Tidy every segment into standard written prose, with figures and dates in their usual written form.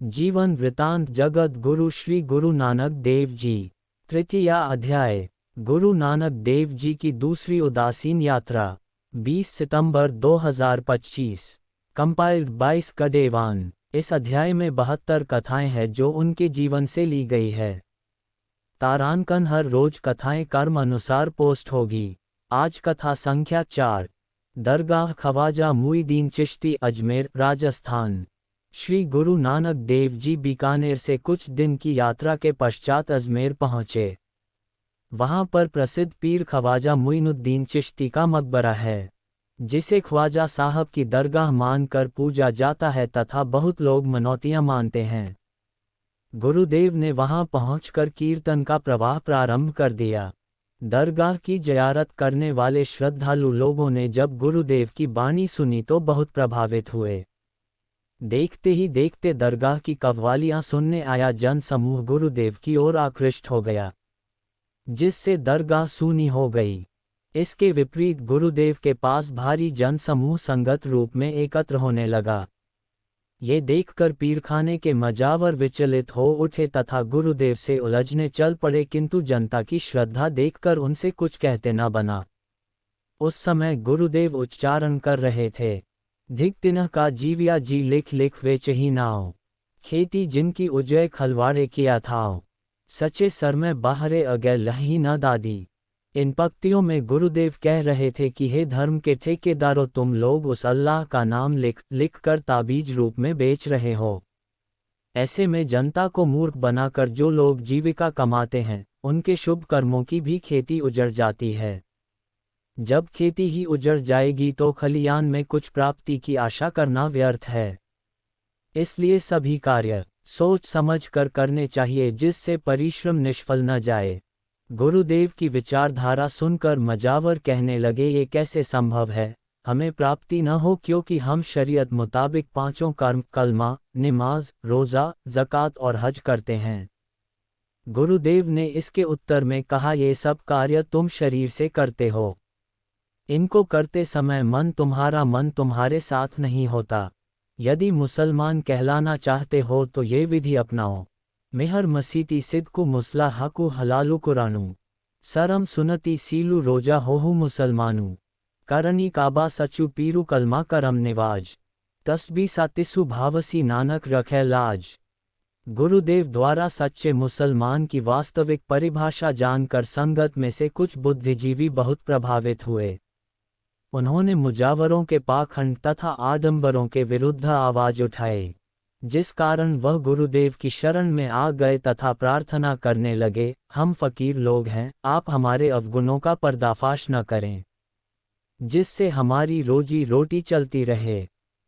जीवन वृतांत जगत गुरु श्री गुरु नानक देव जी। तृतीया अध्याय। गुरु नानक देव जी की दूसरी उदासीन यात्रा। 20 सितंबर 2025। कंपाइल्ड 22 कडेवान। इस अध्याय में 72 कथाएं हैं जो उनके जीवन से ली गई है। तारांकन हर रोज कथाएं क्रम अनुसार पोस्ट होगी। आज कथा संख्या 4। दरगाह ख्वाजा मुईदीन चिश्ती अजमेर राजस्थान। श्री गुरु नानक देव जी बीकानेर से कुछ दिन की यात्रा के पश्चात अजमेर पहुँचे। वहाँ पर प्रसिद्ध पीर ख्वाजा मुईनुद्दीन चिश्ती का मकबरा है, जिसे ख्वाजा साहब की दरगाह मानकर पूजा जाता है तथा बहुत लोग मनौतियाँ मानते हैं। गुरुदेव ने वहाँ पहुँचकर कीर्तन का प्रवाह प्रारंभ कर दिया। दरगाह की ज़ियारत करने वाले श्रद्धालु लोगों ने जब गुरुदेव की बाणी सुनी तो बहुत प्रभावित हुए। देखते ही देखते दरगाह की कव्वालियाँ सुनने आया जन समूह गुरुदेव की ओर आकृष्ट हो गया, जिससे दरगाह सूनी हो गई। इसके विपरीत गुरुदेव के पास भारी जन समूह संगत रूप में एकत्र होने लगा। ये देखकर पीरखाने के मजावर विचलित हो उठे तथा गुरुदेव से उलझने चल पड़े, किंतु जनता की श्रद्धा देखकर उनसे कुछ कहते न बना। उस समय गुरुदेव उच्चारण कर रहे थे, धिक तिनह का जीविया जी लिख लिख वे चही नाव, खेती जिनकी उजय खलवाड़े किया थाओ, सचे सर में बाहरे अगै लही न दादी। इन पंक्तियों में गुरुदेव कह रहे थे कि हे धर्म के ठेकेदारों, तुम लोग उस अल्लाह का नाम लिख लिख कर ताबीज रूप में बेच रहे हो। ऐसे में जनता को मूर्ख बनाकर जो लोग जीविका कमाते हैं, उनके शुभ कर्मों की भी खेती उजड़ जाती है। जब खेती ही उजड़ जाएगी तो खलियान में कुछ प्राप्ति की आशा करना व्यर्थ है। इसलिए सभी कार्य सोच समझ कर करने चाहिए, जिससे परिश्रम निष्फल न जाए। गुरुदेव की विचारधारा सुनकर मजावर कहने लगे, ये कैसे संभव है, हमें प्राप्ति न हो, क्योंकि हम शरीयत मुताबिक पांचों कर्म कलमा, नमाज, रोज़ा, ज़कात और हज करते हैं। गुरुदेव ने इसके उत्तर में कहा, ये सब कार्य तुम शरीर से करते हो। इनको करते समय मन तुम्हारे साथ नहीं होता। यदि मुसलमान कहलाना चाहते हो तो ये विधि अपनाओ। मेहर मसीती सिद्कु मुसला हकु हलालु कुरानू, सरम सुनती सीलू रोजा होहु मुसलमानू, करनी काबा सचु पीरु कलमा करम निवाज, तस्बी सातिसु भावसी नानक रखे लाज। गुरुदेव द्वारा सच्चे मुसलमान की वास्तविक परिभाषा जानकर संगत में से कुछ बुद्धिजीवी बहुत प्रभावित हुए। उन्होंने मुजावरों के पाखंड तथा आडंबरों के विरुद्ध आवाज उठाई, जिस कारण वह गुरुदेव की शरण में आ गए तथा प्रार्थना करने लगे, हम फकीर लोग हैं, आप हमारे अवगुणों का पर्दाफाश न करें, जिससे हमारी रोजी रोटी चलती रहे।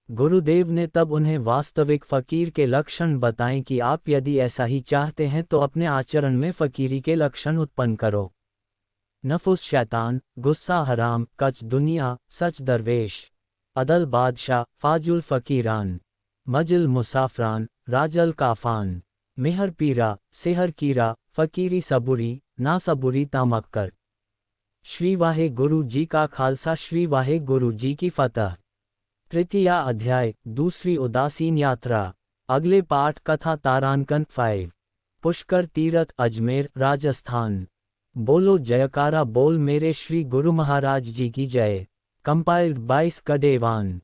गुरुदेव ने तब उन्हें वास्तविक फ़कीर के लक्षण बताएं कि आप यदि ऐसा ही चाहते हैं तो अपने आचरण में फ़कीरी के लक्षण उत्पन्न करो। नफुस शैतान, गुस्सा हराम, कच दुनिया, सच दरवेश, अदल बादशाह, फाजुल फ़कीरान, मजिल मुसाफरान, राजल काफ़ान, मेहर पीरा, सेहर कीरा, फ़कीरी सबुरी, ना सबुरी तामक्कर। श्री वाहे गुरु जी का खालसा, श्री वाहे गुरु जी की फतह। तृतीया अध्याय। दूसरी उदासीन यात्रा। अगले पाठ कथा तारांकन 5। पुष्कर तीर्थ अजमेर राजस्थान। बोलो जयकारा बोल मेरे श्री गुरु महाराज जी की जय। कंपाइल्ड 22 कडेवान।